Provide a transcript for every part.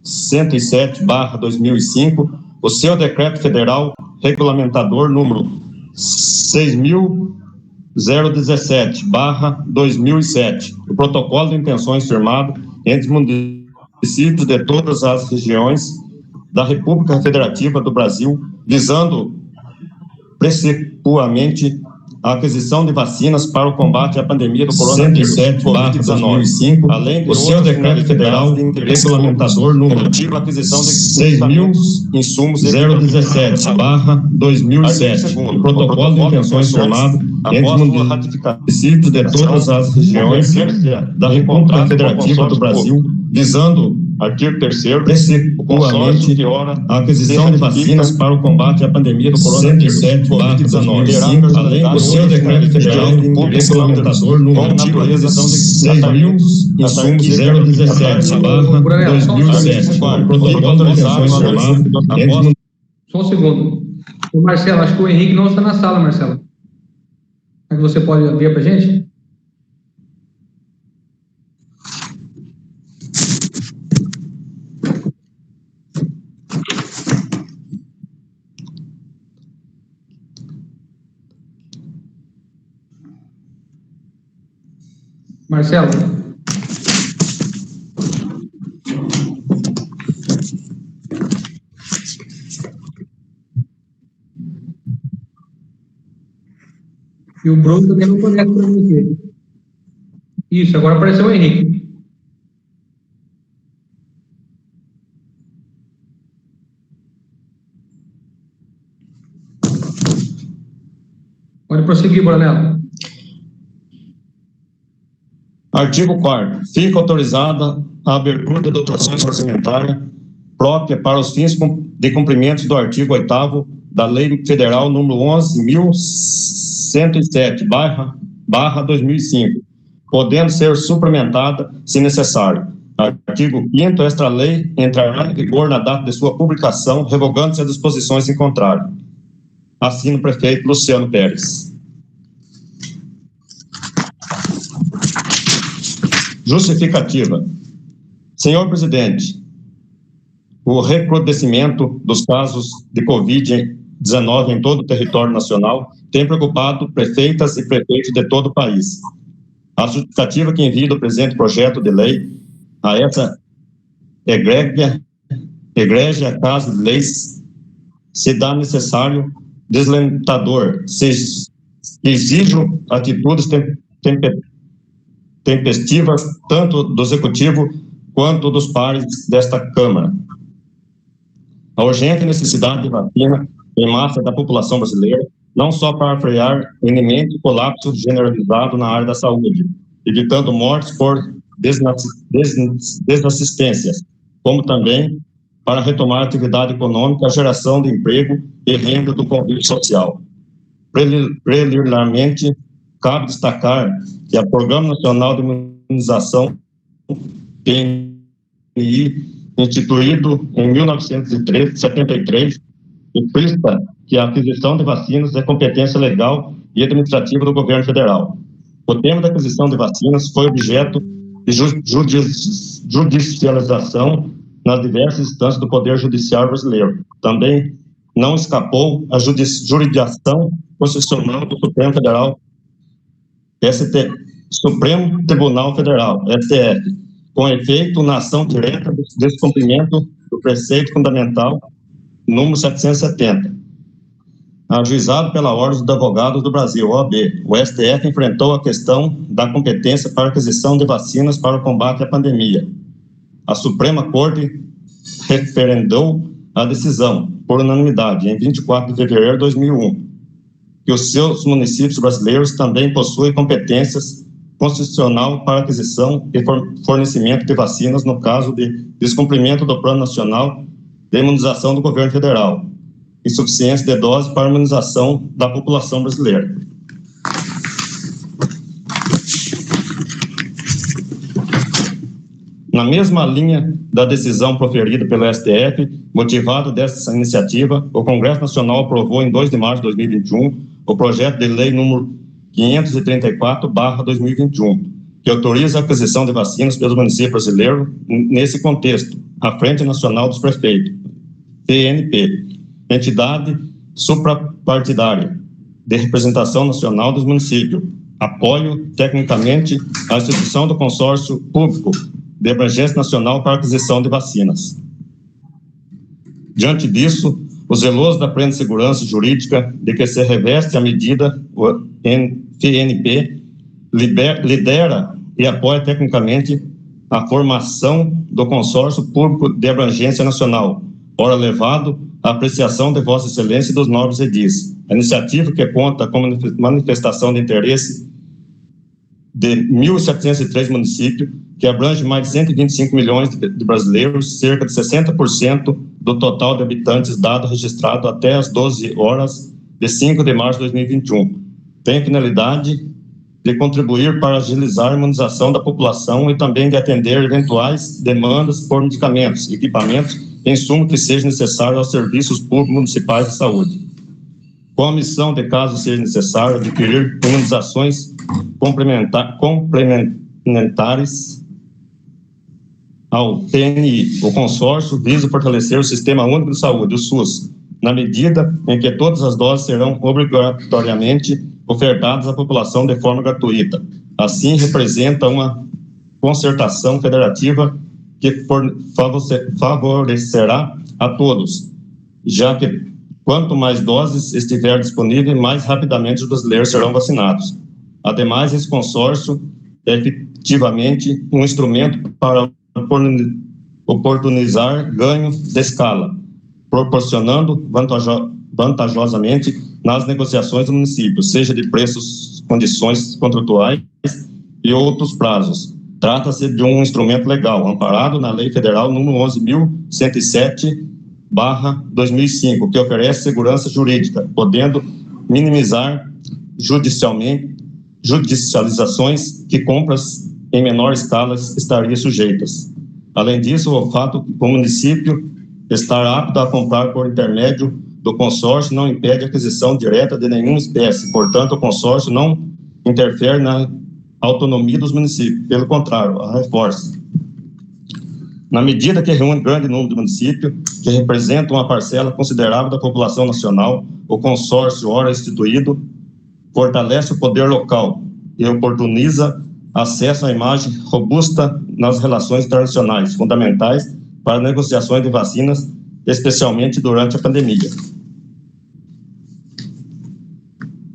107/2005, o seu decreto federal regulamentador número 6.017/2007, o protocolo de intenções firmado entre municípios de todas as regiões da República Federativa do Brasil, visando precipuamente a aquisição de vacinas para o combate à pandemia do coronavírus 107/2005, além de o seu decreto federal regulamentador número aquisição de 6.017/2007, o protocolo de intenções firmado entre municípios de todas as regiões da República Federativa do Brasil, visando artigo 3º, precipuamente a aquisição de vacinas para o combate à pandemia do coronavírus 107/2005, além do seu decreto federal regulamentador número 6.017/2007, o protocolo de intenções firmado entre... Só um segundo. O Marcelo, acho que o Henrique não está na sala, Marcelo. Será que você pode enviar para a gente? Marcelo. E o Bruno também não conecta para você. Isso, agora apareceu o Henrique. Pode prosseguir, Boronel. Artigo 4º. Fica autorizada a abertura de dotações orçamentárias própria para os fins de cumprimento do artigo 8º da Lei Federal número 11.107/2005, podendo ser suplementada se necessário. Artigo 5º. Esta lei entrará em vigor na data de sua publicação, revogando-se as disposições em contrário. Assina o prefeito Luciano Pérez. Justificativa. Senhor presidente, o recrudescimento dos casos de Covid-19 em todo o território nacional tem preocupado prefeitas e prefeitos de todo o país. A justificativa que envia do presente projeto de lei a essa egrégia casa de leis se dá necessário desalentador, se exijam atitudes tempestivas, tanto do Executivo quanto dos pares desta Câmara. A urgente necessidade de vacina em massa da população brasileira, não só para frear o iminente colapso generalizado na área da saúde, evitando mortes por desassistências, como também para retomar a atividade econômica, a geração de emprego e renda do convívio social. Preliminarmente, cabe destacar que o Programa Nacional de Imunização, PNI, instituído em 1973, explica que a aquisição de vacinas é competência legal e administrativa do governo federal. O tema da aquisição de vacinas foi objeto de judicialização nas diversas instâncias do Poder Judiciário brasileiro. Também não escapou a jurisdição constitucional do Supremo Federal, Supremo Tribunal Federal, STF, com efeito na ação direta do descumprimento do preceito fundamental número 770, ajuizado pela Ordem dos Advogados do Brasil, OAB. O STF enfrentou a questão da competência para aquisição de vacinas para o combate à pandemia. A Suprema Corte referendou a decisão, por unanimidade, em 24 de fevereiro de 2001, que os seus municípios brasileiros também possuem competências constitucional para aquisição e fornecimento de vacinas no caso de descumprimento do Plano Nacional de Imunização do Governo Federal, insuficiência de doses para a imunização da população brasileira. Na mesma linha da decisão proferida pelo STF, motivado dessa iniciativa, o Congresso Nacional aprovou em 2 de março de 2021 o projeto de lei número 534/2021, que autoriza a aquisição de vacinas pelos municípios brasileiros nesse contexto, a Frente Nacional dos Prefeitos, FNP, entidade suprapartidária de representação nacional dos municípios. Apoio tecnicamente a instituição do consórcio público de abrangência nacional para aquisição de vacinas. Diante disso, o zeloso da plena segurança jurídica de que se reveste a medida, o FNP lidera e apoia tecnicamente a formação do consórcio público de abrangência nacional, ora levado à apreciação de Vossa Excelência e dos nobres edis. A iniciativa, que conta com manifestação de interesse de 1.703 municípios, que abrange mais de 125 milhões de brasileiros, cerca de 60% do total de habitantes, dado registrado até as 12 horas de 5 de março de 2021. Tem finalidade de contribuir para agilizar a imunização da população e também de atender eventuais demandas por medicamentos, equipamentos e insumos que sejam necessários aos serviços públicos municipais de saúde. Com a missão, de caso seja necessário, adquirir imunizações complementares ao PNI. O consórcio visa fortalecer o Sistema Único de Saúde, o SUS, na medida em que todas as doses serão obrigatoriamente ofertadas à população de forma gratuita. Assim, representa uma concertação federativa que favorecerá a todos, já que quanto mais doses estiver disponível, mais rapidamente os brasileiros serão vacinados. Ademais, esse consórcio é efetivamente um instrumento para oportunizar ganho de escala, proporcionando vantajosamente nas negociações do município, seja de preços, condições contratuais e outros prazos. Trata-se de um instrumento legal, amparado na Lei Federal número 11.107/2005, que oferece segurança jurídica, podendo minimizar judicializações que compras em menor escala estariam sujeitas. Além disso, o fato de o município estar apto a comprar por intermédio do consórcio não impede a aquisição direta de nenhuma espécie. Portanto, o consórcio não interfere na autonomia dos municípios. Pelo contrário, a reforça. Na medida que reúne grande número de municípios, que representam uma parcela considerável da população nacional, o consórcio, ora instituído, fortalece o poder local e oportuniza acesso à imagem robusta nas relações internacionais, fundamentais para negociações de vacinas, especialmente durante a pandemia.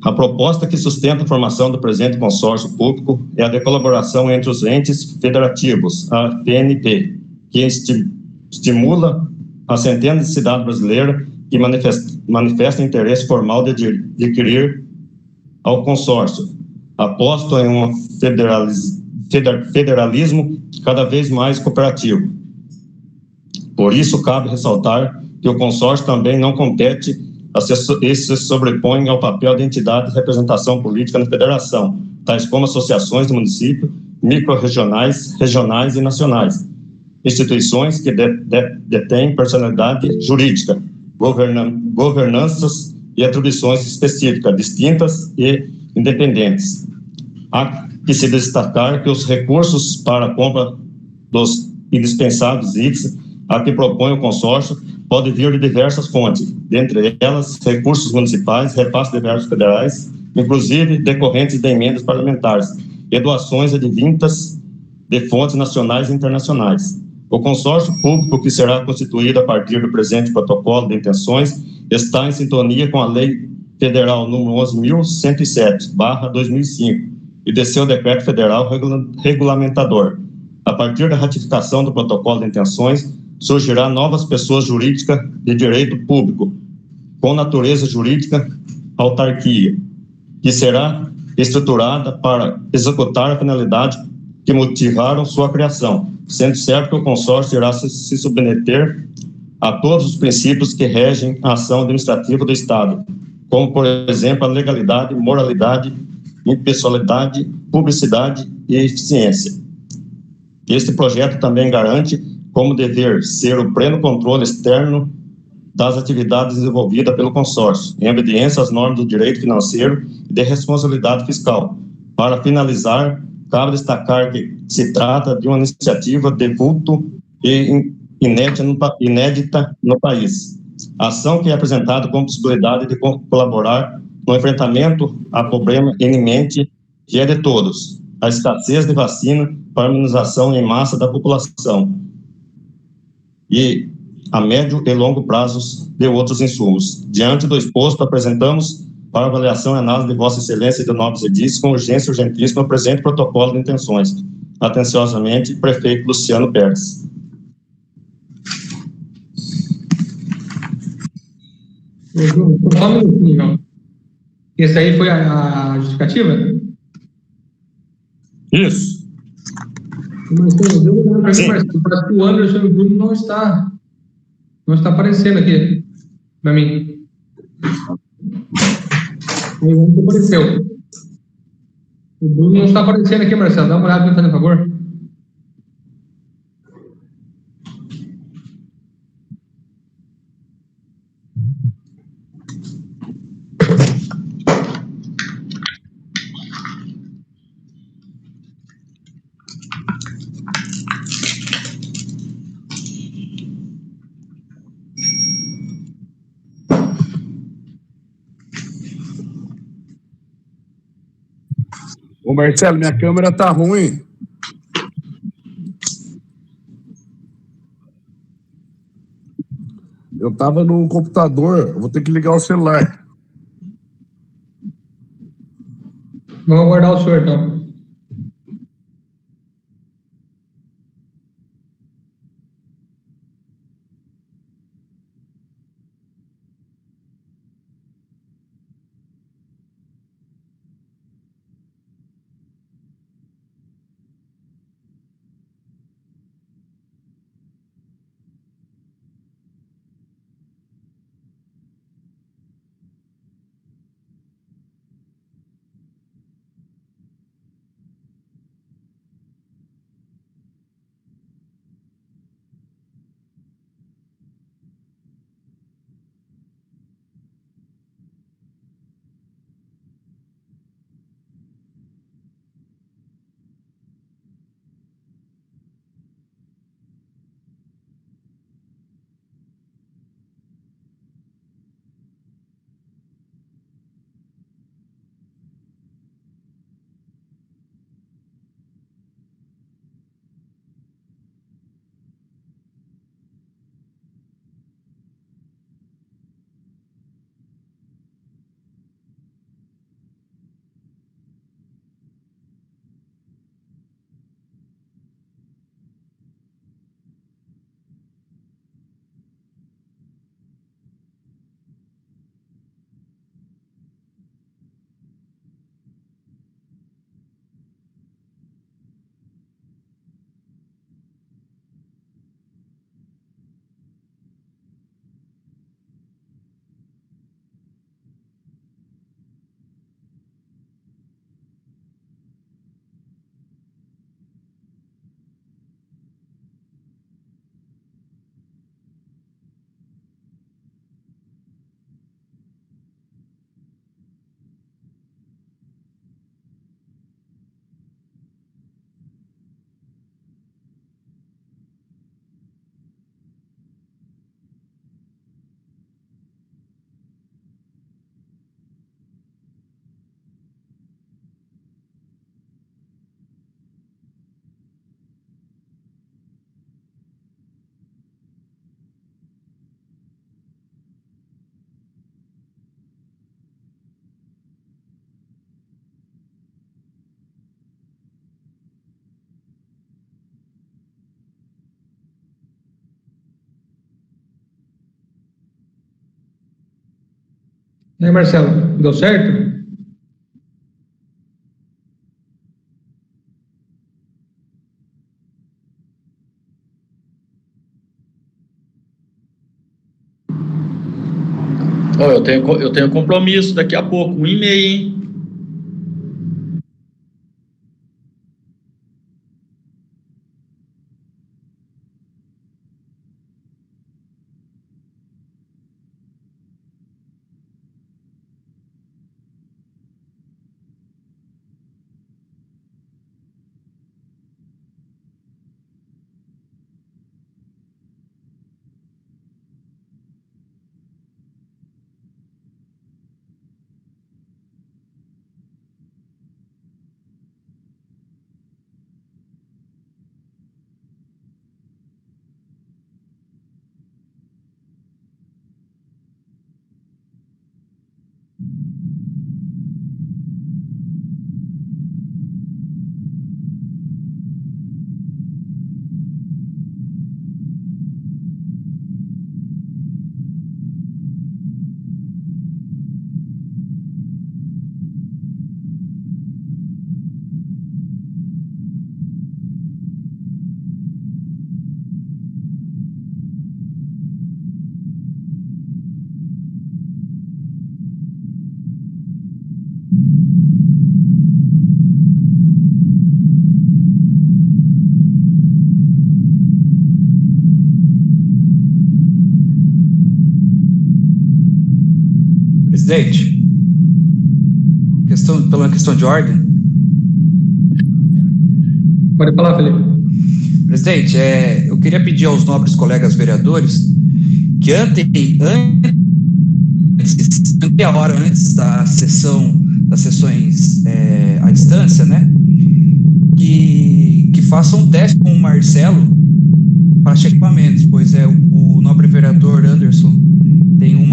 A proposta que sustenta a formação do presente consórcio público é a de colaboração entre os entes federativos, a PNP, que estimula a centenas de cidades brasileiras que manifestam interesse formal de adquirir ao consórcio. Aposto em um federalismo cada vez mais cooperativo. Por isso, cabe ressaltar que o consórcio também não compete e se sobrepõe ao papel de entidade de representação política na federação, tais como associações de municípios, micro-regionais, regionais e nacionais, instituições que detêm personalidade jurídica, governanças e atribuições específicas, distintas e independentes. Há que se destacar que os recursos para a compra dos indispensáveis itens a que propõe o consórcio pode vir de diversas fontes, dentre elas recursos municipais, repasses de verbas federais, inclusive decorrentes de emendas parlamentares e doações advindas de fontes nacionais e internacionais. O consórcio público, que será constituído a partir do presente protocolo de intenções, está em sintonia com a Lei Federal número 11.107/2005 e de seu decreto federal regulamentador. A partir da ratificação do protocolo de intenções, surgirá novas pessoas jurídicas de direito público, com natureza jurídica autarquia, que será estruturada para executar a finalidade que motivaram sua criação, sendo certo que o consórcio irá se submeter a todos os princípios que regem a ação administrativa do Estado, como, por exemplo, a legalidade, moralidade, impessoalidade, publicidade e eficiência. Este projeto também garante como dever ser o pleno controle externo das atividades desenvolvidas pelo consórcio, em obediência às normas do direito financeiro e de responsabilidade fiscal. Para finalizar, cabe destacar que se trata de uma iniciativa de vulto e inédita no país. Ação que é apresentada com possibilidade de colaborar no enfrentamento a problema iminente que é de todos, a escassez de vacina para a imunização em massa da população e a médio e longo prazos de outros insumos. Diante do exposto, apresentamos para avaliação e análise de Vossa Excelência e de novos edis, com urgência urgentíssima, o presente protocolo de intenções. Atenciosamente, prefeito Luciano Pérez. Só um minutinho, João. Esse aí foi a justificativa? Isso. Mas deu uma olhada para mim, Marcelo, parece que o Anderson e o Bruno não está aparecendo aqui para mim. Não apareceu. O Bruno não está aparecendo aqui, Marcelo. Dá uma olhada, me fazendo favor. Ô Marcelo, minha câmera tá ruim. Eu tava no computador, vou ter que ligar o celular. Vamos aguardar o senhor, então. E aí, Marcelo, deu certo? Eu tenho compromisso daqui a pouco, 1h30, hein? Presidente, pela questão de ordem. Pode falar, Felipe. Presidente, eu queria pedir aos nobres colegas vereadores que meia hora antes das sessões à distância, né, que façam um teste com o Marcelo para equipamentos, pois o nobre vereador Anderson tem um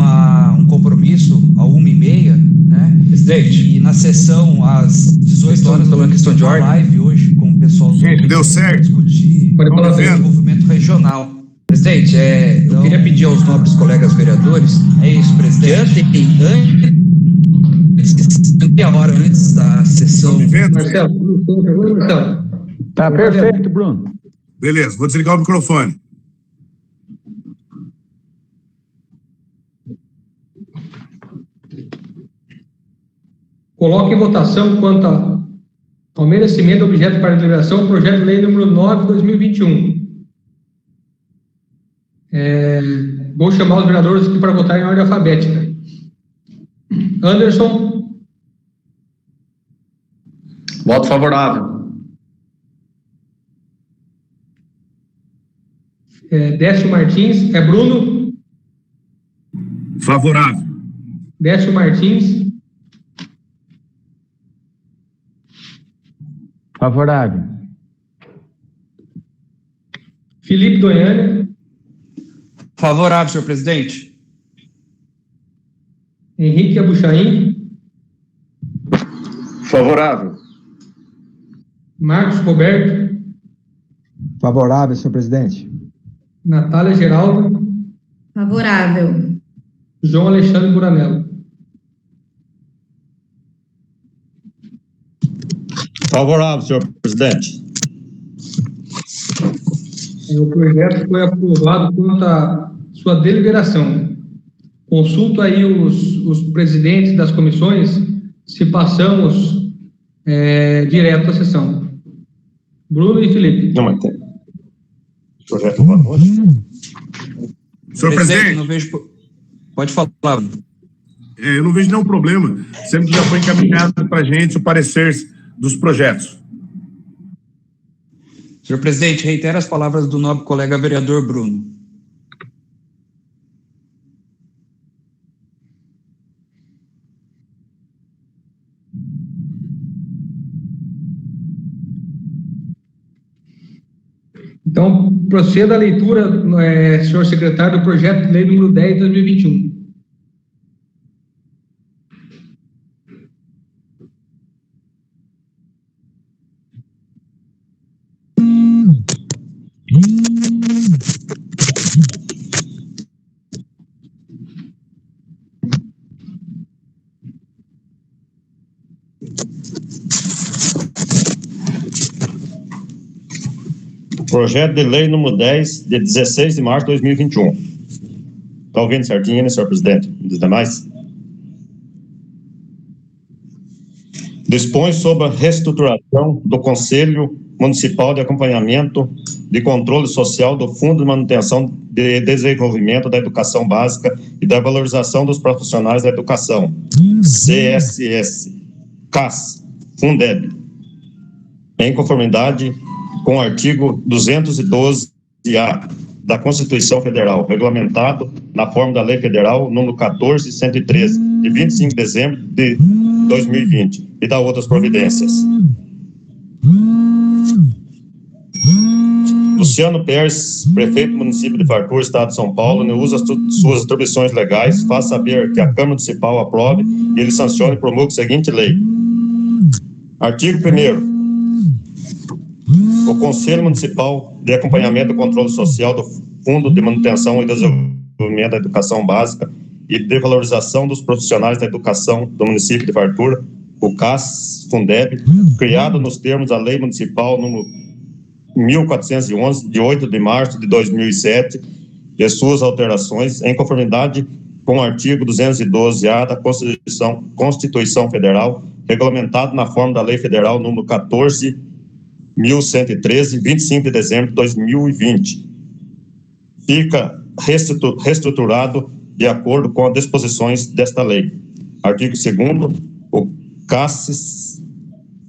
compromisso às 1h30, né, presidente, e na sessão às 18 horas, pela questão de ordem, live hoje com o pessoal do deu certo. Discutir o desenvolvimento regional. Presidente, eu queria pedir aos nobres colegas vereadores, presidente, meia hora antes da sessão. Marcelo, Marcelo. Tá perfeito, Bruno. Beleza, vou desligar o microfone. Coloque em votação quanto ao merecimento do objeto para deliberação o projeto de lei número 9 de 2021. Vou chamar os vereadores aqui para votar em ordem alfabética. Anderson. Voto favorável. Décio Martins. Bruno. Favorável. Décio Martins. Favorável. Felipe Doiane. Favorável, senhor presidente. Henrique Abuchain. Favorável. Marcos Roberto. Favorável, senhor presidente. Natália Geraldo. Favorável. João Alexandre Buranello. Favorável, senhor presidente. O projeto foi aprovado quanto à sua deliberação. Consulto aí os presidentes das comissões se passamos direto à sessão. Bruno e Felipe. Não, mas tem. Projeto valor. Senhor presidente, não vejo... Pode falar. eu não vejo nenhum problema, sendo que já foi encaminhado para a gente o parecer dos projetos. Senhor presidente, reitero as palavras do nobre colega vereador Bruno. Então, proceda a leitura, senhor secretário, do projeto de lei número 10 de 2021. Projeto de lei número 10, de 16 de março de 2021. Está ouvindo certinho, né, senhor presidente? Dos demais? Dispõe sobre a reestruturação do Conselho Municipal de Acompanhamento de Controle Social do Fundo de Manutenção de Desenvolvimento da Educação Básica e da Valorização dos Profissionais da Educação, CSS, CAS, Fundeb, em conformidade com o artigo 212-A da Constituição Federal, regulamentado na forma da Lei Federal número 14.113, de 25 de dezembro de 2020, e da outras providências. Luciano Pérez, prefeito do município de Fartura, Estado de São Paulo, usa suas atribuições legais, faz saber que a Câmara Municipal aprove e ele sancione e promulgue a seguinte lei. Artigo 1º. O Conselho Municipal de Acompanhamento e Controle Social do Fundo de Manutenção e Desenvolvimento da Educação Básica e de Valorização dos Profissionais da Educação do município de Fartura, o CAS, Fundeb, criado nos termos da Lei Municipal número 1411, de 8 de março de 2007, e suas alterações, em conformidade com o artigo 212-A da Constituição Federal, regulamentado na forma da Lei Federal número 14.113, 25 de dezembro de 2020. Fica reestruturado de acordo com as disposições desta lei. Artigo 2º, o CASES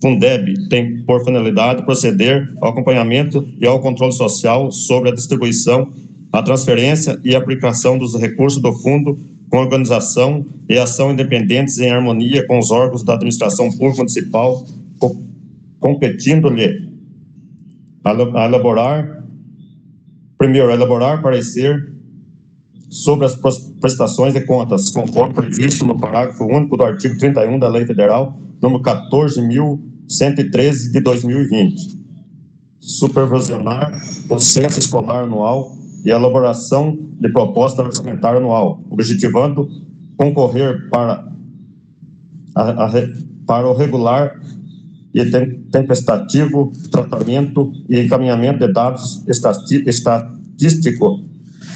Fundeb tem por finalidade proceder ao acompanhamento e ao controle social sobre a distribuição, a transferência e a aplicação dos recursos do fundo com organização e ação independentes em harmonia com os órgãos da administração pública municipal, competindo-lhe a elaborar parecer sobre as prestações de contas, conforme previsto no parágrafo único do artigo 31 da Lei Federal número 14.113 de 2020. Supervisionar o censo escolar anual e a elaboração de proposta orçamentária anual, objetivando concorrer para o regular e tempestativo tratamento e encaminhamento de dados estatístico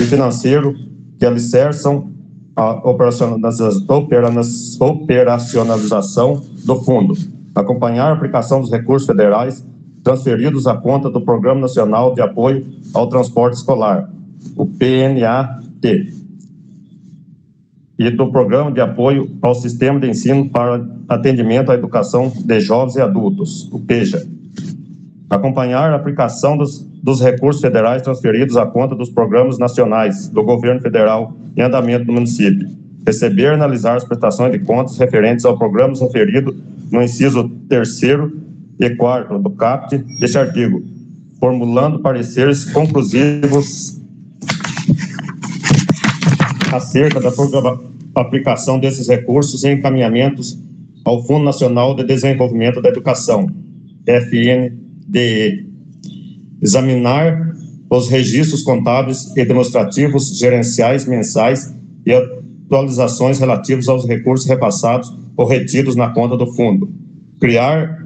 e financeiro que alicerçam a operacionalização do fundo, acompanhar a aplicação dos recursos federais transferidos à conta do Programa Nacional de Apoio ao Transporte Escolar, o PNAT, e do Programa de Apoio ao Sistema de Ensino para Atendimento à Educação de Jovens e Adultos, o PEJA. Acompanhar a aplicação dos recursos federais transferidos à conta dos programas nacionais do governo federal em andamento do município. Receber e analisar as prestações de contas referentes ao programa referido no inciso 3º e 4º do caput deste artigo, formulando pareceres conclusivos acerca da aplicação desses recursos e encaminhamentos ao Fundo Nacional de Desenvolvimento da Educação, FNDE. Examinar os registros contábeis e demonstrativos gerenciais mensais e atualizações relativos aos recursos repassados ou retidos na conta do fundo. Criar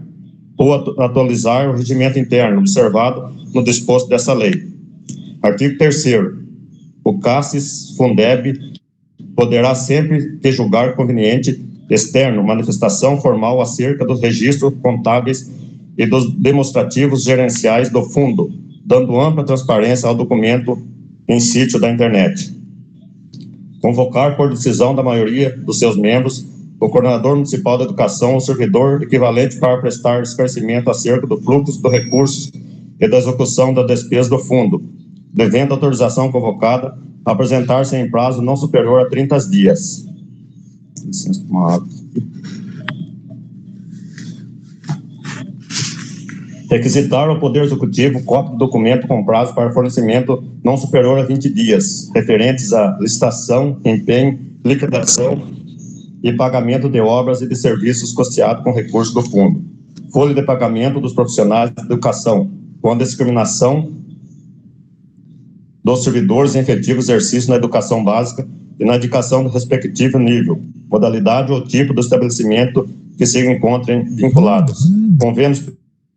ou atualizar o regimento interno observado no disposto dessa lei. Artigo 3º. O CASES Fundeb poderá sempre que julgar conveniente externo manifestação formal acerca dos registros contábeis e dos demonstrativos gerenciais do fundo, dando ampla transparência ao documento em sítio da internet. Convocar por decisão da maioria dos seus membros o coordenador municipal da educação ou servidor equivalente para prestar esclarecimento acerca do fluxo do recurso e da execução da despesa do fundo, devendo a autorização convocada apresentar-se em prazo não superior a 30 dias. Requisitar ao Poder Executivo cópia do documento com prazo para fornecimento não superior a 20 dias, referentes à licitação, empenho, liquidação e pagamento de obras e de serviços custeados com recursos do fundo. Folha de pagamento dos profissionais de educação, com a discriminação dos servidores em efetivo exercício na educação básica e na indicação do respectivo nível, modalidade ou tipo do estabelecimento que se encontrem vinculados, convênios,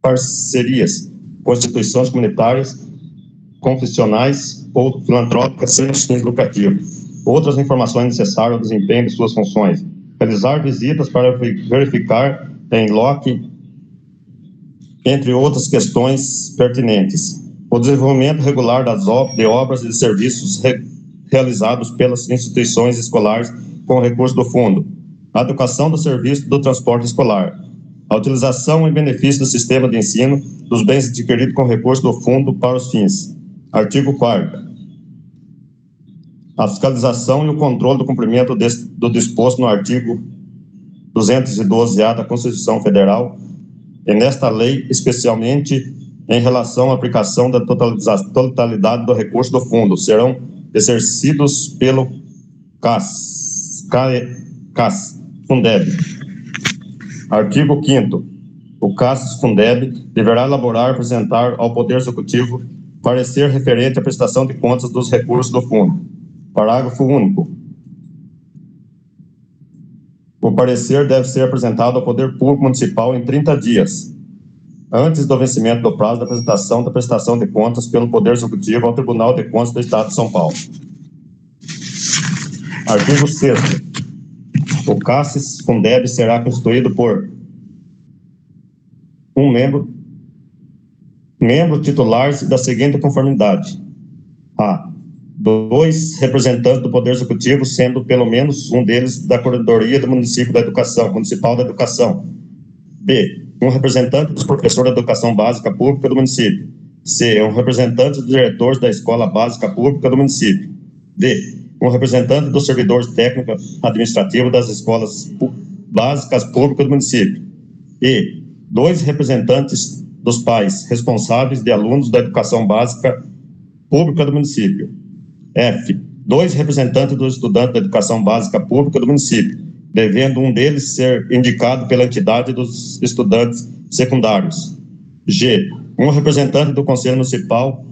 parcerias com instituições comunitárias, confessionais ou filantrópicas sem fins lucrativos. Outras informações necessárias ao desempenho de suas funções. Realizar visitas para verificar em loco, entre outras questões pertinentes. O desenvolvimento regular de obras e de serviços realizados pelas instituições escolares com recurso do fundo. A adequação do serviço do transporte escolar. A utilização em benefício do sistema de ensino dos bens adquiridos com recurso do fundo para os fins. Artigo 4º. A fiscalização e o controle do cumprimento do disposto no artigo 212-A da Constituição Federal e nesta lei, especialmente em relação à aplicação da totalidade do recurso do fundo, serão exercidos pelo CAS Fundeb. Artigo 5º. O CAS Fundeb deverá elaborar e apresentar ao Poder Executivo parecer referente à prestação de contas dos recursos do fundo. Parágrafo único. O parecer deve ser apresentado ao Poder Público Municipal em 30 dias, antes do vencimento do prazo da apresentação da prestação de contas pelo Poder Executivo ao Tribunal de Contas do Estado de São Paulo. Artigo 6º. O CASES Fundeb será constituído por um membro titular da seguinte conformidade: a. 2 representantes do Poder Executivo, sendo pelo menos um deles da Coordenadoria do Municipal da Educação. B. Um representante dos professores da Educação Básica Pública do município. C. Um representante dos diretores da Escola Básica Pública do município. D. Um representante dos servidores técnicos administrativos das escolas básicas públicas do município. E. 2 representantes dos pais responsáveis de alunos da Educação Básica Pública do município. F. 2 representantes dos estudantes da Educação Básica Pública do município, devendo um deles ser indicado pela entidade dos estudantes secundários. G. Um representante do Conselho Municipal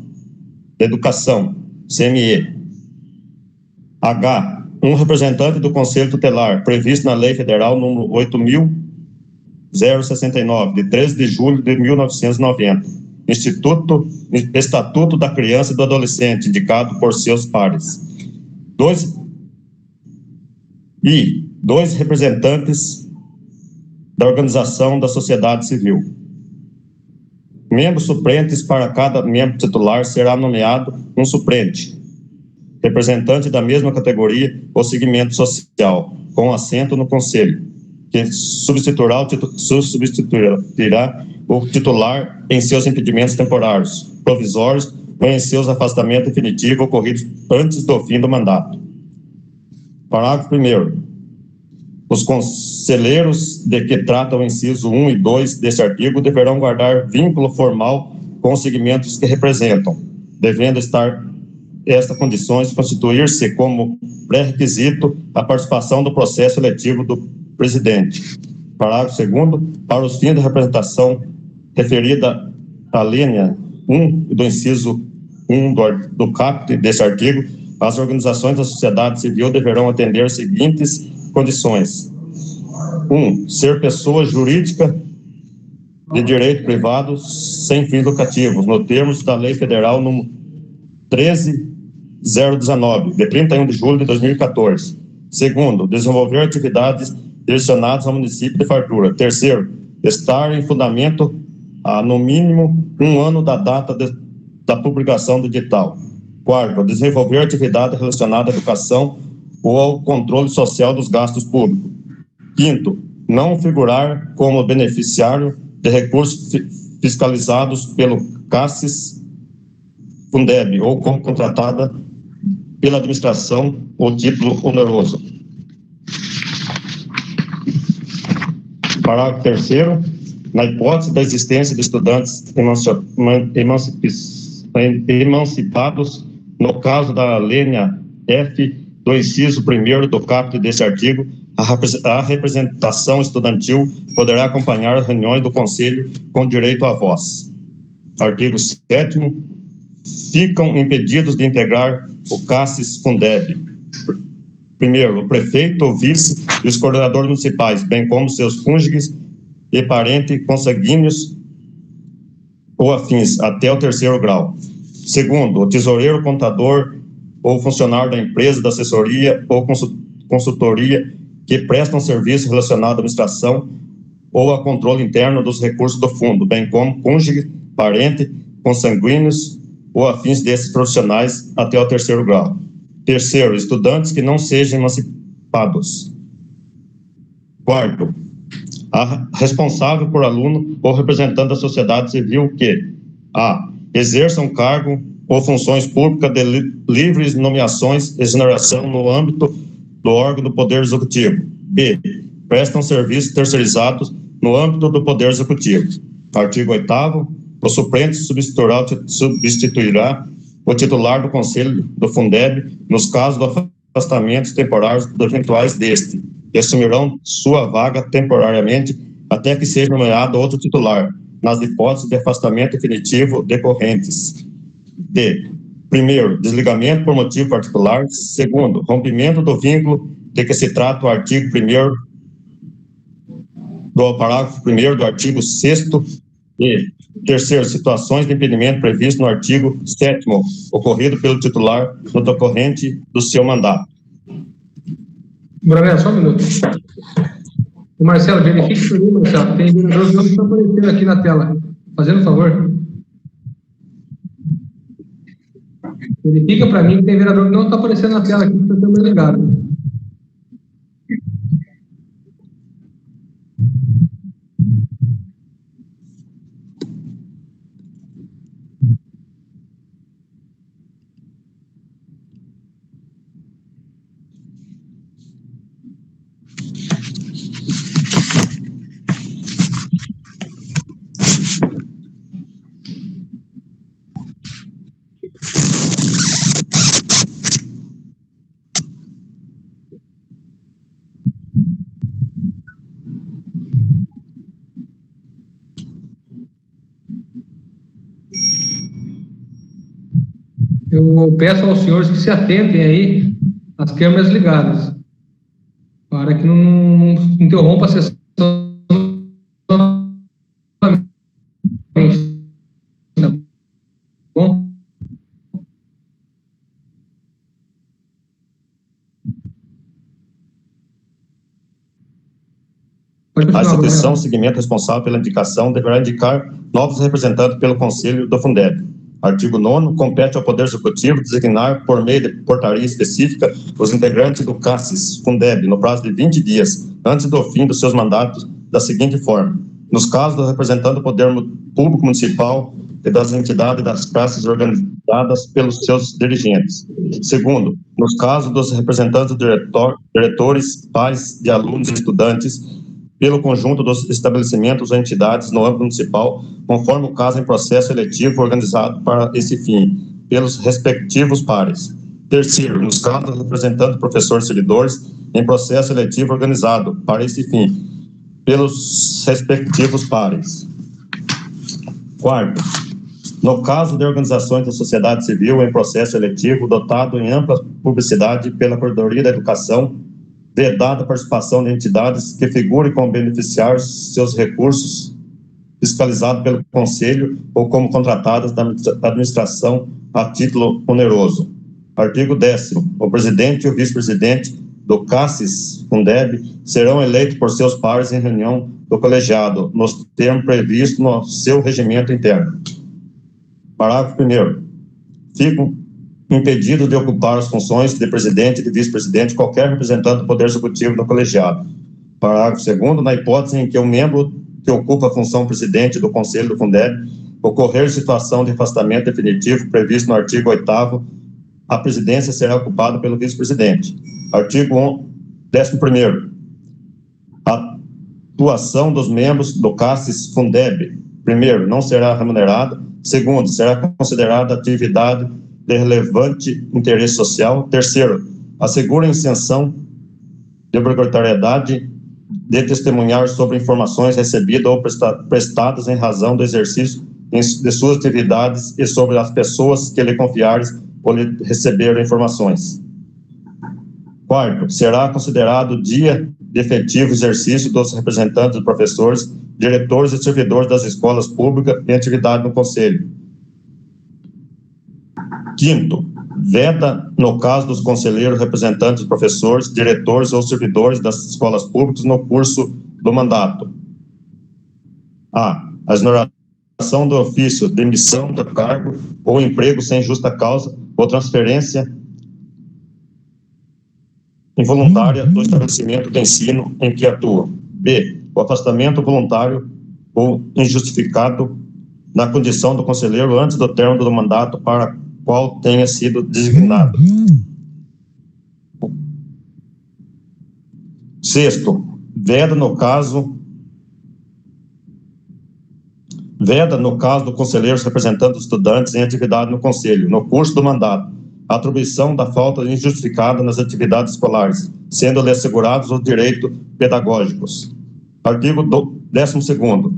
de Educação, CME. H. Um representante do Conselho Tutelar, previsto na Lei Federal número 8.069, de 13 de julho de 1990. Estatuto da Criança e do Adolescente, indicado por seus pares. 2 representantes da organização da sociedade civil. Membros suplentes para cada membro titular será nomeado um suplente, representante da mesma categoria ou segmento social, com assento no Conselho, que substituirá o titular em seus impedimentos temporários, provisórios ou em seus afastamentos definitivos ocorridos antes do fim do mandato. Parágrafo 1º. Os conselheiros de que trata o inciso 1 e 2 deste artigo deverão guardar vínculo formal com os segmentos que representam, devendo estar estas condições constituir-se como pré-requisito a participação do processo eletivo do presidente. Parágrafo 2º. Para os fins da representação referida à linha 1 do inciso 1 do caput deste artigo, as organizações da sociedade civil deverão atender as seguintes condições: 1. Ser pessoa jurídica de direito privado sem fins lucrativos, nos termos da Lei Federal número 13.019, de 31 de julho de 2014. 2. Desenvolver atividades direcionadas ao município de fartura. 3. Estar em fundamento há, no mínimo, 1 ano da data da publicação do edital. 4. Desenvolver atividade relacionada à educação ou ao controle social dos gastos públicos. 5. Não figurar como beneficiário de recursos fiscalizados pelo CACES Fundeb ou como contratada pela administração ou título oneroso. Parágrafo 3º. Na hipótese da existência de estudantes emancipados, no caso da linha F do inciso 1º do caput deste artigo, a representação estudantil poderá acompanhar as reuniões do Conselho com direito à voz. Artigo 7º. Ficam impedidos de integrar o CACES Fundeb: 1º, o prefeito ou vice e os coordenadores municipais, bem como seus cônjuges e parentes consanguíneos ou afins, até o 3º grau. 2º, o tesoureiro, contador ou funcionário da empresa, da assessoria ou consultoria que prestam serviço relacionado à administração ou a controle interno dos recursos do fundo, bem como cônjuge, parente, consanguíneos ou afins desses profissionais, até o 3º grau. 3º, estudantes que não sejam emancipados. 4º, a responsável por aluno ou representante da sociedade civil que a. Exerça um cargo ou funções públicas de livres nomeações e exoneração no âmbito do órgão do Poder Executivo. B. Prestam serviços terceirizados no âmbito do Poder Executivo. Artigo 8º. O suplente substituirá o titular do Conselho do Fundeb nos casos de afastamentos temporários eventuais deste, e assumirão sua vaga temporariamente até que seja nomeado outro titular, nas hipóteses de afastamento definitivo decorrentes. D. 1º, desligamento por motivo particular. 2º, rompimento do vínculo de que se trata o artigo 1º do parágrafo 1º do artigo 6º e 3º, situações de impedimento previsto no artigo 7º, ocorrido pelo titular no decorrente do seu mandato. Braga, só um minuto. O Marcelo, verifique por mim, Marcelo. Tem vereadores que estão aparecendo aqui na tela. Fazendo um favor. Verifica para mim que tem vereador que não está aparecendo na tela aqui, que está sendo ligado. Eu peço aos senhores que se atentem aí às câmeras ligadas, para que não interrompa a sessão. Tá bom? A instituição, segmento responsável pela indicação, deverá indicar novos representantes pelo Conselho do Fundeb. Artigo 9º, compete ao Poder Executivo designar, por meio de portaria específica, os integrantes do CASSES Fundeb, no prazo de 20 dias, antes do fim dos seus mandatos, da seguinte forma: nos casos do representante do Poder Público Municipal e das entidades das classes organizadas pelos seus dirigentes. Segundo, nos casos dos representantes dos diretores, pais de alunos e estudantes, pelo conjunto dos estabelecimentos ou entidades no âmbito municipal, conforme o caso em processo seletivo organizado para esse fim, pelos respectivos pares. Terceiro, nos casos representando professores servidores em processo seletivo organizado para esse fim, pelos respectivos pares. Quarto, no caso de organizações da sociedade civil em processo seletivo dotado em ampla publicidade pela Corredoria da Educação, vedada a participação de entidades que figurem como beneficiários seus recursos fiscalizados pelo Conselho ou como contratadas da administração a título oneroso. Artigo 10º. O presidente e o vice-presidente do CASSES Fundeb serão eleitos por seus pares em reunião do colegiado, nos termos previstos no seu regimento interno. Parágrafo 1º. Ficam impedido de ocupar as funções de presidente e de vice-presidente qualquer representante do Poder Executivo do colegiado. Parágrafo 2º, na hipótese em que o membro que ocupa a função presidente do Conselho do Fundeb ocorrer situação de afastamento definitivo previsto no artigo 8º, a presidência será ocupada pelo vice-presidente. Artigo 11º. A atuação dos membros do CASSES Fundeb, primeiro, não será remunerada. Segundo, será considerada atividade de relevante interesse social. Terceiro, assegura a isenção de obrigatoriedade de testemunhar sobre informações recebidas ou prestadas em razão do exercício de suas atividades e sobre as pessoas que lhe confiarem ou lhe receberam informações. Quarto, será considerado dia de efetivo exercício dos representantes dos professores, diretores e servidores das escolas públicas em atividade no Conselho. Quinto, veda, no caso dos conselheiros, representantes, professores, diretores ou servidores das escolas públicas no curso do mandato. A exoneração do ofício, demissão do cargo ou emprego sem justa causa ou transferência involuntária do estabelecimento de ensino em que atua. B, o afastamento voluntário ou injustificado na condição do conselheiro antes do término do mandato para qual tenha sido designado. Sexto, veda no caso do conselheiro representando os estudantes em atividade no conselho, no curso do mandato, a atribuição da falta injustificada nas atividades escolares, sendo-lhe assegurados os direitos pedagógicos. Artigo 12º.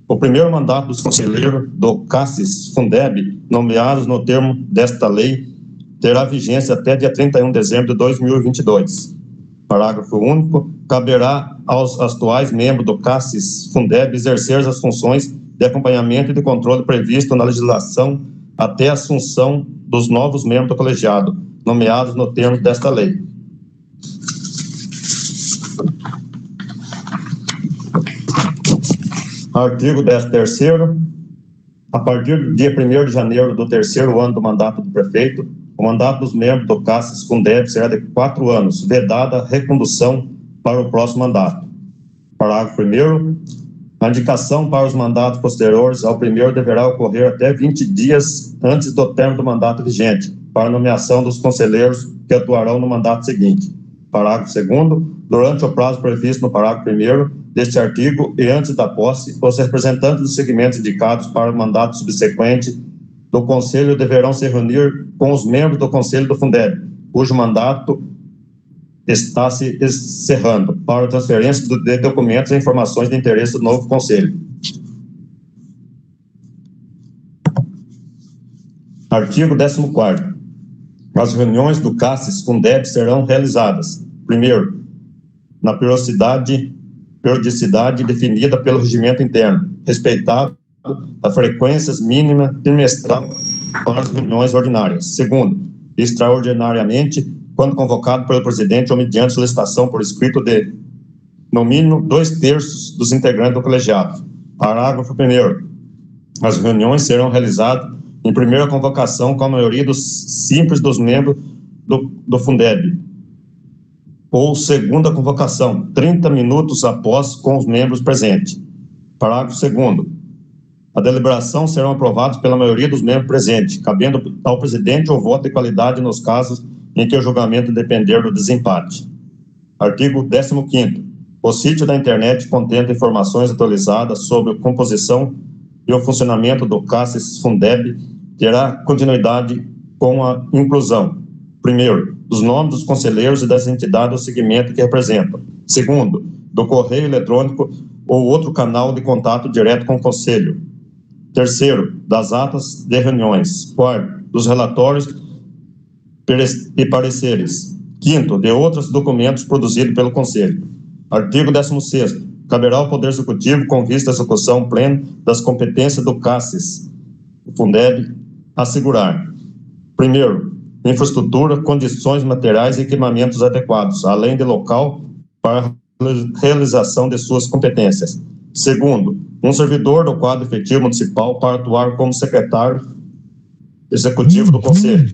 O primeiro mandato dos conselheiros do CASSES Fundeb, nomeados no termo desta lei, terá vigência até dia 31 de dezembro de 2022. Parágrafo único. Caberá aos atuais membros do CASSES Fundeb exercer as funções de acompanhamento e de controle previsto na legislação até a assunção dos novos membros do colegiado, nomeados no termo desta lei. Artigo 13º. A partir do dia 1º de janeiro do terceiro ano do mandato do prefeito, o mandato dos membros do CASES Fundeb será de 4 anos, vedada a recondução para o próximo mandato. Parágrafo 1º. A indicação para os mandatos posteriores ao primeiro deverá ocorrer até 20 dias antes do término do mandato vigente, para a nomeação dos conselheiros que atuarão no mandato seguinte. Parágrafo 2º. Durante o prazo previsto no parágrafo 1º deste artigo e antes da posse, os representantes dos segmentos indicados para o mandato subsequente do Conselho deverão se reunir com os membros do Conselho do Fundeb, cujo mandato está se encerrando, para a transferência de documentos e informações de interesse do novo Conselho. Artigo 14º. As reuniões do CASES Fundeb serão realizadas, primeiro, na periodicidade definida pelo regimento interno, respeitado a frequência mínima trimestral para as reuniões ordinárias. Segundo, extraordinariamente, quando convocado pelo presidente ou mediante solicitação por escrito de, no mínimo, 2/3 dos integrantes do colegiado. Parágrafo 1º. As reuniões serão realizadas em primeira convocação com a maioria simples dos membros do Fundeb, ou segunda convocação, 30 minutos após, com os membros presentes. Parágrafo 2º. A deliberação serão aprovadas pela maioria dos membros presentes, cabendo ao presidente o voto de qualidade nos casos em que o julgamento depender do desempate. Artigo 15º. O sítio da internet contém informações atualizadas sobre a composição e o funcionamento do CASES Fundeb terá continuidade com a inclusão, primeiro, dos nomes dos conselheiros e das entidades do segmento que representam. Segundo, do correio eletrônico ou outro canal de contato direto com o Conselho. Terceiro, das atas de reuniões. Quarto, dos relatórios e pareceres. Quinto, de outros documentos produzidos pelo Conselho. Artigo 16º. Caberá ao Poder Executivo, com vista à execução plena das competências do CASES, o Fundeb, assegurar, primeiro, infraestrutura, condições materiais e equipamentos adequados, além de local para a realização de suas competências. Segundo, um servidor do quadro efetivo municipal para atuar como secretário executivo do Conselho.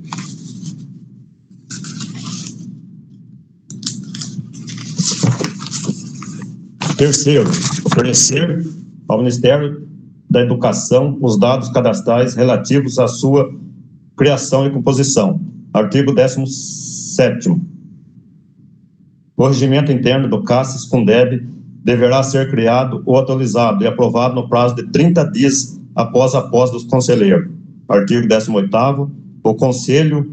Terceiro, oferecer ao Ministério da Educação os dados cadastrais relativos à sua criação e composição. Artigo 17º. O regimento interno do CASES Fundeb deverá ser criado ou atualizado e aprovado no prazo de 30 dias após a posse dos conselheiros. Artigo 18º. O Conselho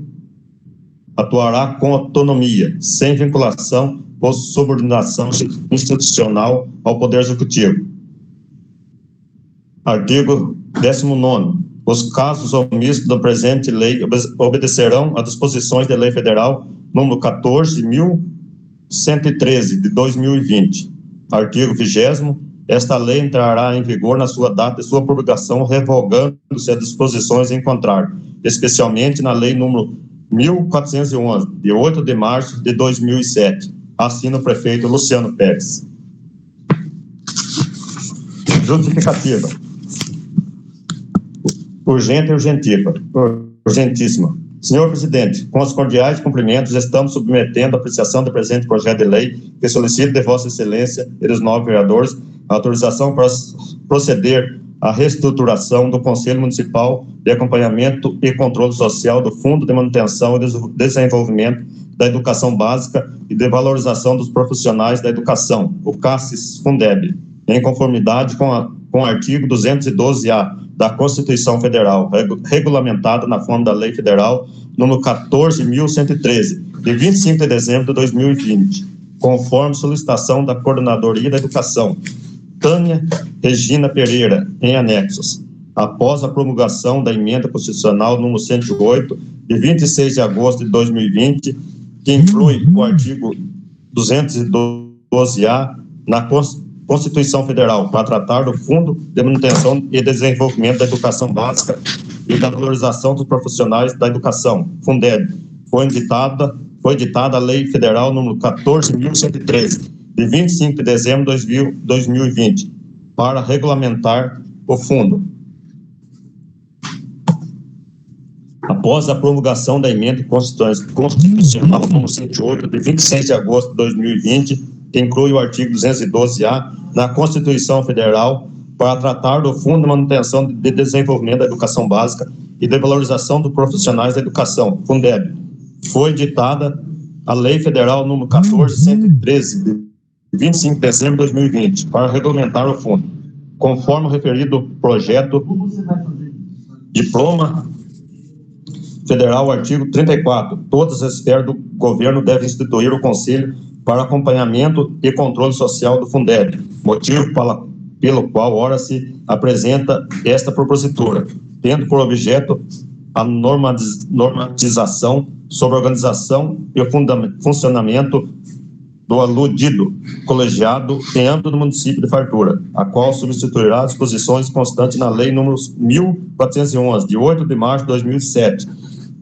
atuará com autonomia, sem vinculação ou subordinação institucional ao Poder Executivo. Artigo 19º. Os casos omissos da presente lei obedecerão às disposições da Lei Federal número 14.113, de 2020. Artigo 20º. Esta lei entrará em vigor na sua data de sua publicação, revogando-se as disposições em contrário, especialmente na Lei número 1411, de 8 de março de 2007. Assina o prefeito Luciano Pérez. Justificativa. Urgente e urgentíssima. Senhor presidente, com os cordiais cumprimentos, estamos submetendo a apreciação do presente projeto de lei que solicita de Vossa Excelência e dos 9 vereadores a autorização para proceder à reestruturação do Conselho Municipal de Acompanhamento e Controle Social do Fundo de Manutenção e Desenvolvimento da Educação Básica e de Valorização dos Profissionais da Educação, o CASES Fundeb, em conformidade com o artigo 212-A da Constituição Federal, regulamentada na forma da Lei Federal número 14.113, de 25 de dezembro de 2020, conforme solicitação da Coordenadoria da Educação, Tânia Regina Pereira, em anexos, após a promulgação da Emenda Constitucional número 108, de 26 de agosto de 2020, que inclui o artigo 212-A na Constituição Federal, para tratar do Fundo de Manutenção e Desenvolvimento da Educação Básica e da Valorização dos Profissionais da Educação, Fundeb. Foi editada a Lei Federal número 14.113, de 25 de dezembro de 2020, para regulamentar o fundo. Após a promulgação da emenda constitucional número 108, de 26 de agosto de 2020, que inclui o artigo 212-A na Constituição Federal, para tratar do Fundo de Manutenção de Desenvolvimento da Educação Básica e de Valorização dos Profissionais da Educação, Fundeb, foi editada a Lei Federal número 14.113, de 25 de dezembro de 2020, para regulamentar o fundo. Conforme o referido projeto, Diploma Federal, artigo 34, todas as esferas do governo devem instituir o Conselho para acompanhamento e controle social do Fundeb, motivo pelo qual ora se apresenta esta propositura, tendo por objeto a normatização sobre a organização e o funcionamento do aludido colegiado em âmbito do município de Fartura, a qual substituirá as disposições constantes na Lei número 1411, de 8 de março de 2007,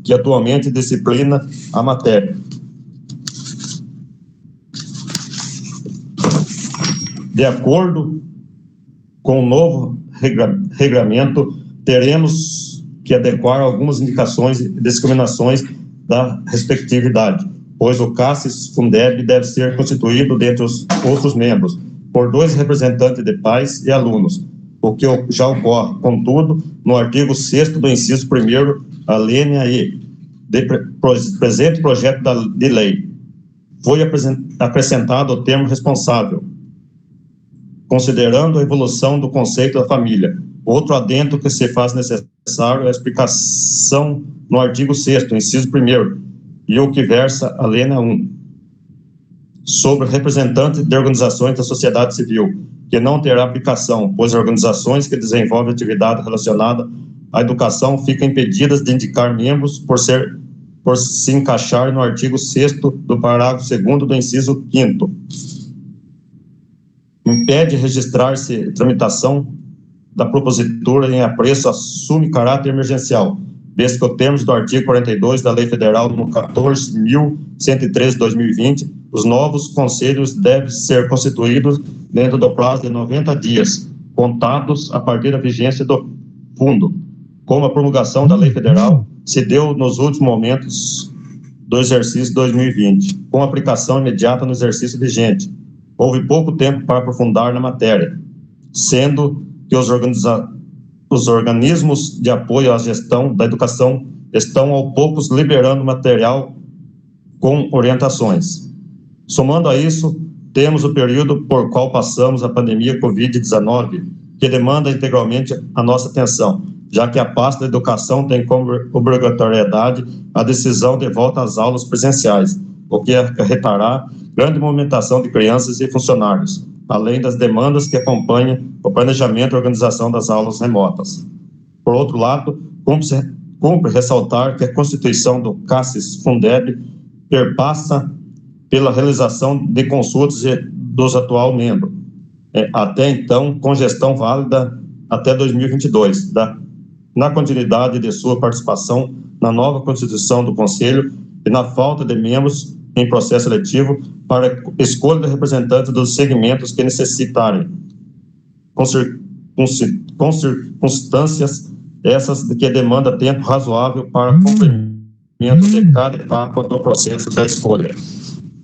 que atualmente disciplina a matéria. De acordo com o novo regramento, teremos que adequar algumas indicações e discriminações da respectividade, pois o CACES Fundeb deve ser constituído, dentre os outros membros, por 2 representantes de pais e alunos, o que já ocorre. Contudo, no artigo 6º do inciso 1º, a linha E, presente projeto de lei, foi acrescentado o termo responsável, considerando a evolução do conceito da família. Outro adendo que se faz necessário é a explicação no artigo 6º, inciso 1º, e o que versa a linha 1, sobre representantes de organizações da sociedade civil, que não terá aplicação, pois organizações que desenvolvem atividade relacionada à educação ficam impedidas de indicar membros por se encaixar no artigo 6º do parágrafo 2º do inciso 5º. Impede registrar-se tramitação da propositura em apreço assume caráter emergencial, desde que, os termos do artigo 42 da Lei Federal número 14.113 de 2020, os novos conselhos devem ser constituídos dentro do prazo de 90 dias, contados a partir da vigência do fundo. Como a promulgação da Lei Federal se deu nos últimos momentos do exercício 2020, com aplicação imediata no exercício vigente. Houve pouco tempo para aprofundar na matéria, sendo que os organismos de apoio à gestão da educação estão aos poucos liberando material com orientações. Somando a isso, temos o período por qual passamos a pandemia Covid-19, que demanda integralmente a nossa atenção, já que a pasta da educação tem como obrigatoriedade a decisão de volta às aulas presenciais, o que acarretará grande movimentação de crianças e funcionários, além das demandas que acompanham o planejamento e organização das aulas remotas. Por outro lado, cumpre ressaltar que a constituição do CACES Fundeb perpassa pela realização de consultas dos atuais membros, até então com gestão válida até 2022, na continuidade de sua participação na nova constituição do Conselho e na falta de membros em processo seletivo para escolha de representantes dos segmentos que necessitarem, com circunstâncias essas que demandam tempo razoável para cumprimento de cada etapa do processo da escolha.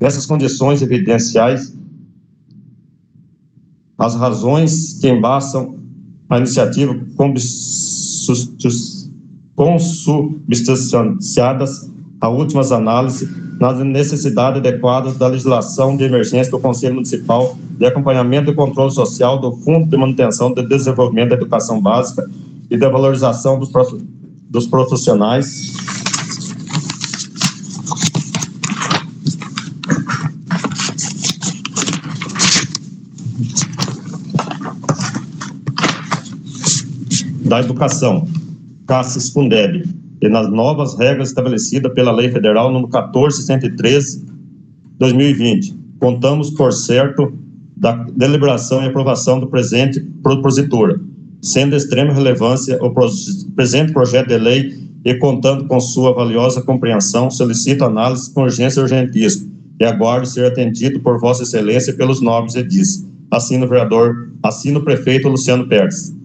Nessas condições evidenciais, as razões que embasam a iniciativa consubstanciadas a últimas análises nas necessidades adequadas da legislação de emergência do Conselho Municipal de Acompanhamento e Controle Social do Fundo de Manutenção e Desenvolvimento da Educação Básica e da valorização dos profissionais da educação, CACES Fundeb, e nas novas regras estabelecidas pela Lei Federal número 14.113, 2020. Contamos, por certo, da deliberação e aprovação do presente propositura, sendo de extrema relevância o presente projeto de lei e contando com sua valiosa compreensão, solicito análise com urgência e urgentíssimo e aguardo ser atendido por Vossa Excelência e pelos nobres edis. Assino o prefeito Luciano Pérez.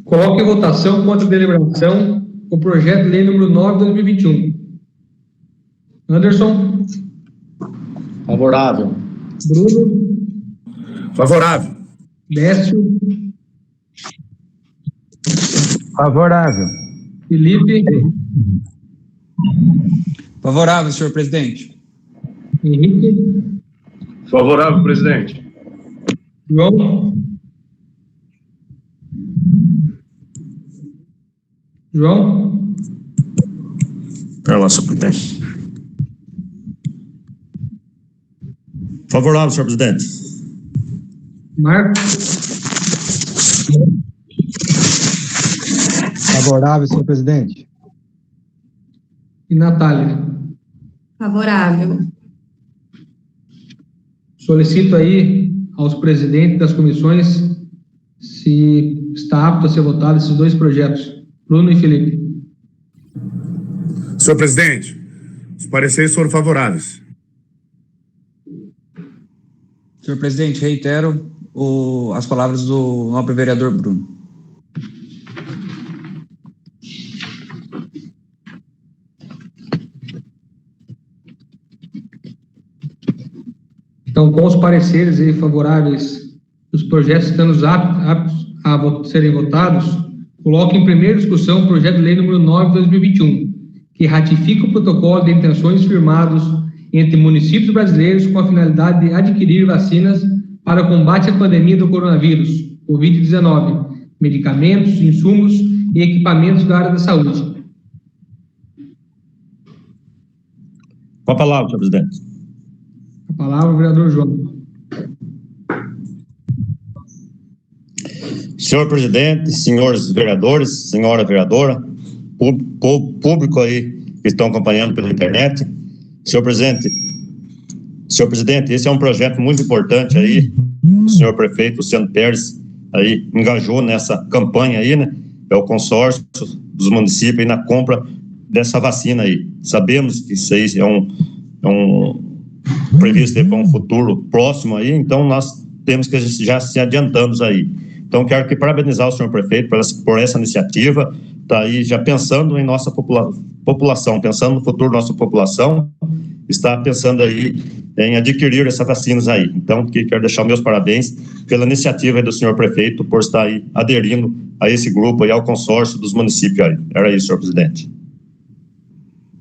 Coloque em votação, contra deliberação, o projeto de lei número 9 de 2021. Anderson. Favorável. Bruno. Favorável. Décio. Favorável. Felipe. Favorável, senhor presidente. Henrique. Favorável, presidente. João. João. Pera lá, senhor presidente. Favorável, senhor presidente. Marcos. Favorável, senhor presidente. E Natália. Favorável. Solicito aí aos presidentes das comissões se está apto a ser votado esses dois projetos. Bruno e Felipe. Senhor presidente, os pareceres foram favoráveis. Senhor presidente, reitero as palavras do nobre vereador Bruno. Então, com os pareceres aí favoráveis dos projetos estando aptos a serem votados, coloco em primeira discussão o projeto de lei número 9 de 2021, que ratifica o protocolo de intenções firmados entre municípios brasileiros com a finalidade de adquirir vacinas para o combate à pandemia do coronavírus, Covid-19, medicamentos, insumos e equipamentos da área da saúde. Com a palavra, senhor presidente. A palavra, vereador João. Senhor presidente, senhores vereadores, senhora vereadora, público aí que estão acompanhando pela internet. Senhor presidente, esse é um projeto muito importante aí. O senhor prefeito Luciano Pérez aí engajou nessa campanha aí, né? É o consórcio dos municípios aí na compra dessa vacina aí. Sabemos que isso aí é um previsto para um futuro próximo aí, então nós temos que já se adiantamos aí. Então quero aqui parabenizar o senhor prefeito por essa iniciativa, está aí já pensando em nossa população, pensando no futuro da nossa população, está pensando aí em adquirir essas vacinas aí. Então quero deixar meus parabéns pela iniciativa do senhor prefeito por estar aí aderindo a esse grupo e ao consórcio dos municípios aí. Era isso, senhor presidente.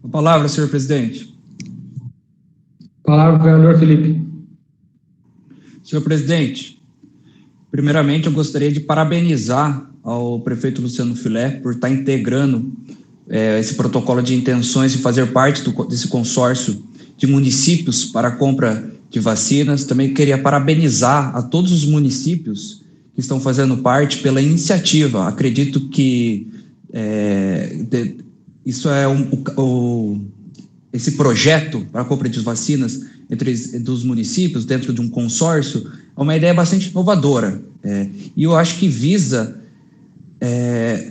A palavra, senhor presidente. Palavra, vereador Felipe. Senhor presidente, primeiramente eu gostaria de parabenizar ao prefeito Luciano Filé por estar integrando esse protocolo de intenções e fazer parte desse consórcio de municípios para a compra de vacinas. Também queria parabenizar a todos os municípios que estão fazendo parte pela iniciativa. Acredito que isso é esse projeto para a compra de vacinas dos municípios dentro de um consórcio é uma ideia bastante inovadora, e eu acho que visa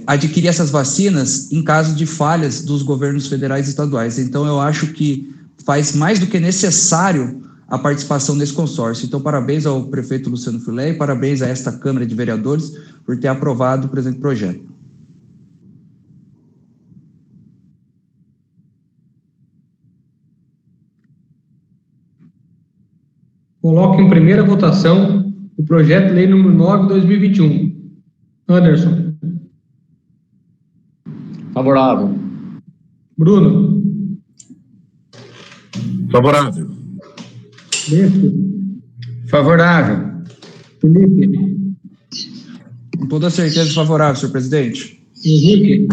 adquirir essas vacinas em caso de falhas dos governos federais e estaduais. Então eu acho que faz mais do que necessário a participação desse consórcio. Então parabéns ao prefeito Luciano Filé e parabéns a esta Câmara de Vereadores por ter aprovado o presente projeto. Coloco em primeira votação o projeto de lei número 9 de 2021. Anderson. Favorável. Bruno. Favorável. Décio. Favorável. Felipe. Com toda certeza favorável, senhor presidente. Henrique.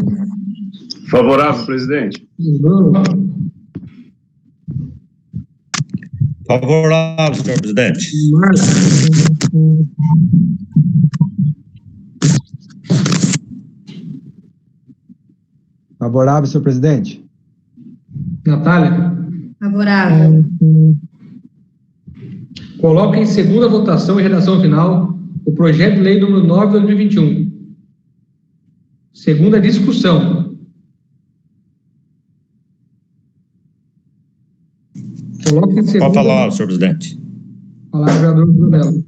Favorável, presidente. Bruno. Favorável, senhor presidente. Marcos. Favorável, senhor presidente. Natália. Favorável. Coloco em segunda votação e redação final o projeto de lei número 9 de 2021. Segunda discussão. Coloco em segunda... Com a palavra, senhor presidente. Palavra, vereador Brunello.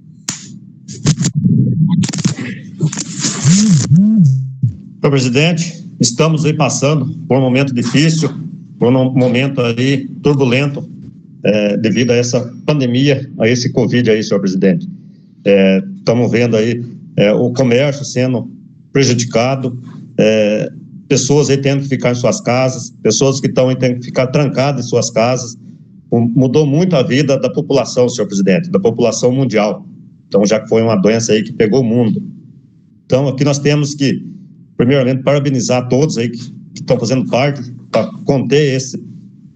Senhor presidente, estamos aí passando por um momento difícil, por um momento aí turbulento, devido a essa pandemia, a esse Covid aí, senhor presidente. Estamos vendo aí o comércio sendo prejudicado, pessoas aí tendo que ficar em suas casas, pessoas que estão aí tendo que ficar trancadas em suas casas. Mudou muito a vida da população, senhor presidente, da população mundial. Então, já que foi uma doença aí que pegou o mundo. Então, aqui nós temos que, primeiramente, parabenizar todos aí que estão fazendo parte para conter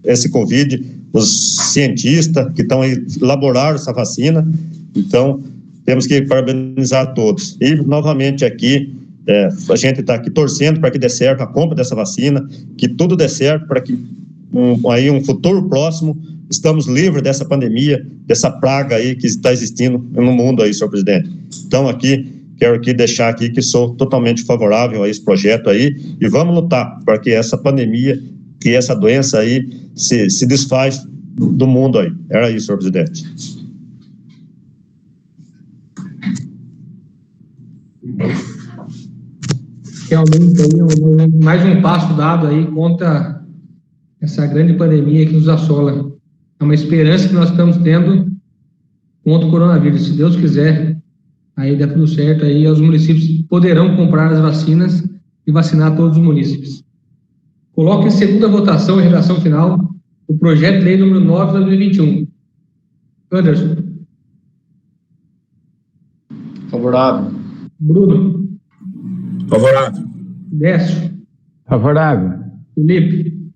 esse Covid, os cientistas que estão aí elaborando essa vacina. Então, temos que parabenizar todos. E, novamente, aqui, a gente está aqui torcendo para que dê certo a compra dessa vacina, que tudo dê certo para que um futuro próximo estamos livres dessa pandemia, dessa praga aí que está existindo no mundo aí, senhor presidente. Então, quero aqui deixar aqui que sou totalmente favorável a esse projeto aí e vamos lutar para que essa pandemia, que essa doença aí se desfaz do mundo aí. Era isso, senhor presidente. Realmente, aí, mais um passo dado aí contra essa grande pandemia que nos assola. É uma esperança que nós estamos tendo contra o coronavírus. Se Deus quiser, aí dá tudo certo, aí os municípios poderão comprar as vacinas e vacinar todos os munícipes. Coloque em segunda votação e redação final o projeto de lei número 9 de 2021. Anderson. Favorável. Bruno. Favorável. Décio. Favorável. Felipe.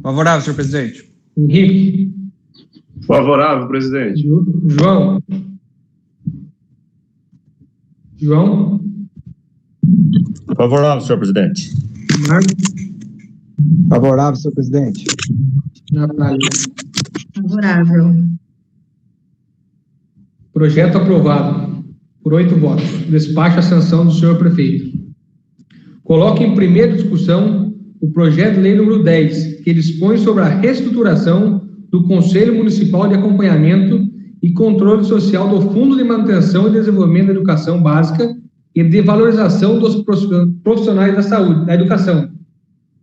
Favorável, senhor presidente. Henrique. Favorável, presidente. João. Favorável, senhor presidente. Marcos. Favorável, senhor presidente. Natália. Favorável. Projeto aprovado por 8 votos. Despacho a sanção do senhor prefeito. Coloque em primeira discussão o projeto de lei número 10, que dispõe sobre a reestruturação do Conselho Municipal de Acompanhamento e Controle Social do Fundo de Manutenção e Desenvolvimento da Educação Básica e de Valorização dos Profissionais da Saúde, da Educação,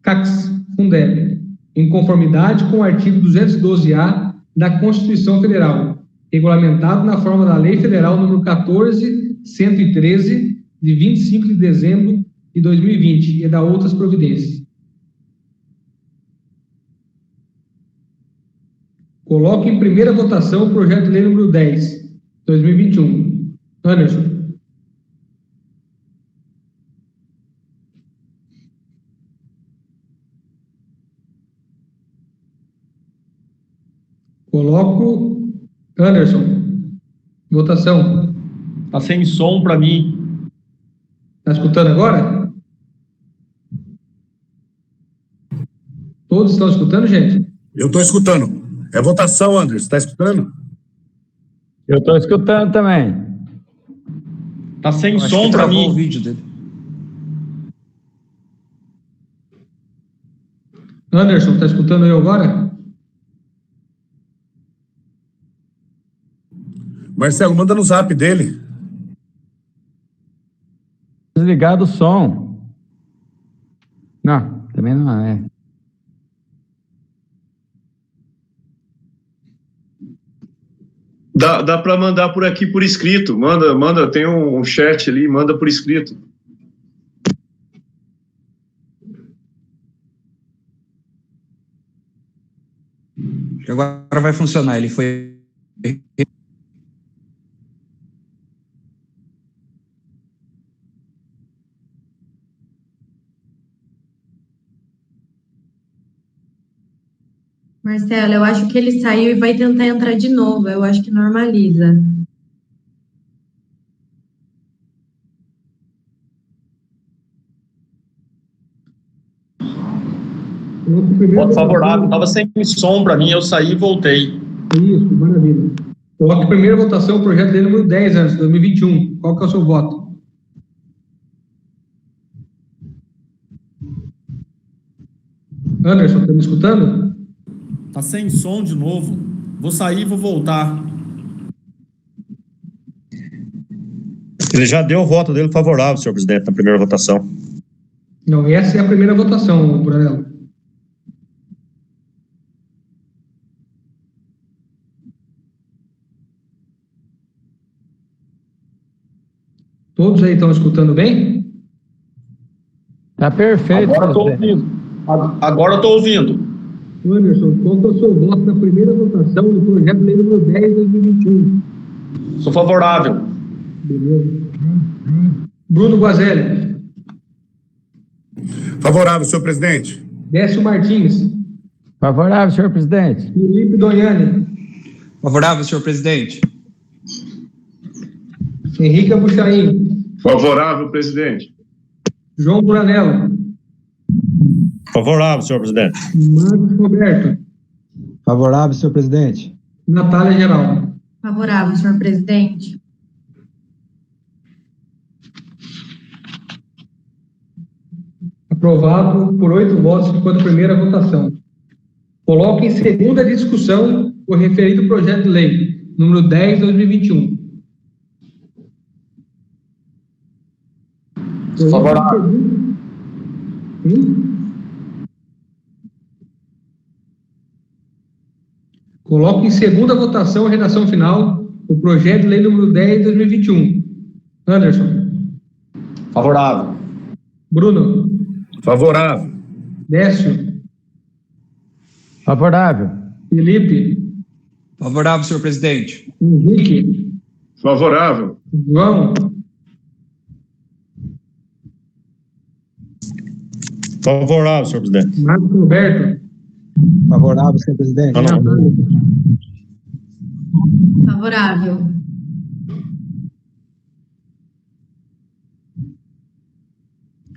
CACS, Fundeb, em conformidade com o artigo 212-A da Constituição Federal, regulamentado na forma da Lei Federal número 14.113, de 25 de dezembro de 2020, e da outras providências. Coloque em primeira votação o projeto de lei número 10, 2021. Anderson. Coloco Anderson. Votação. Tá sem som para mim. Está escutando agora? Todos estão escutando, gente? Eu estou escutando. É votação, Anderson. Está escutando? Eu estou escutando também. Tá sem Acho som que para travou o mim. vídeo dele. Anderson, está escutando eu agora? Marcelo, manda no zap dele. Desligado o som. Não, também não é. Dá para mandar por aqui por escrito. Manda, tem um chat ali, manda por escrito. Agora vai funcionar. Ele foi. Marcelo, eu acho que ele saiu e vai tentar entrar de novo. Eu acho que normaliza. Voto favorável. Tava sem som para mim, eu saí e voltei. Isso, maravilha. Coloque em primeira votação o projeto de lei número 10, anos 2021. Qual que é o seu voto? Anderson, está me escutando? Tá sem som de novo. Vou sair e vou voltar. Ele já deu o voto dele favorável, senhor presidente, na primeira votação. Não, essa é a primeira votação, Brunello. Todos aí estão escutando bem? Tá perfeito. Agora estou ouvindo. Agora estou ouvindo. Anderson, qual que é o seu voto na primeira votação do projeto de lei número 10 de 2021? Sou favorável. Beleza. Bruno Guazelli. Favorável, senhor presidente. Décio Martins. Favorável, senhor presidente. Felipe Doiani. Favorável, senhor presidente. Henrique Abuchain. Favorável, presidente. João Buranello. Favorável, senhor presidente. Marcos Roberto. Favorável, senhor presidente. Natália Geraldo. Favorável, senhor presidente. Aprovado por 8 votos enquanto primeira votação. Coloco em segunda discussão o referido projeto de lei, número 10 de 2021. Favorável. Coloco em segunda votação a redação final o projeto de lei número 10 de 2021. Anderson. Favorável. Bruno. Favorável. Décio. Favorável. Felipe. Favorável, senhor presidente. Henrique. Favorável. João. Favorável, senhor presidente. Marcos Roberto. Favorável, senhor presidente. Natália. Favorável.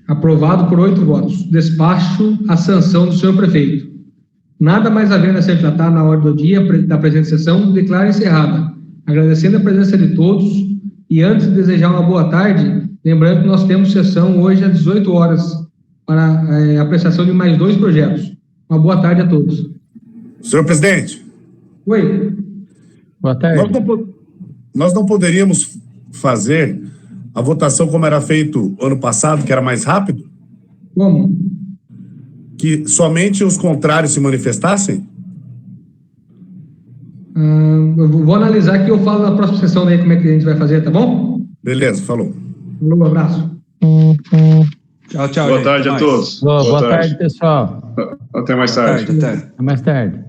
Aprovado por 8 votos. Despacho a sanção do senhor prefeito. Nada mais havendo a ser tratado na ordem do dia da presente sessão, declaro encerrada. Agradecendo a presença de todos e antes de desejar uma boa tarde, lembrando que nós temos sessão hoje às 18 horas para a apreciação de mais 2 projetos. Uma boa tarde a todos. Senhor presidente. Oi. Boa tarde. Nós não poderíamos fazer a votação como era feito ano passado, que era mais rápido? Como? Que somente os contrários se manifestassem? Eu vou analisar aqui e eu falo na próxima sessão daí como é que a gente vai fazer, tá bom? Beleza, falou. Um abraço. Tchau, tchau. Boa gente. tarde Até a mais. todos. Boa tarde, pessoal. Até mais Boa tarde. tarde. Até. Até mais tarde.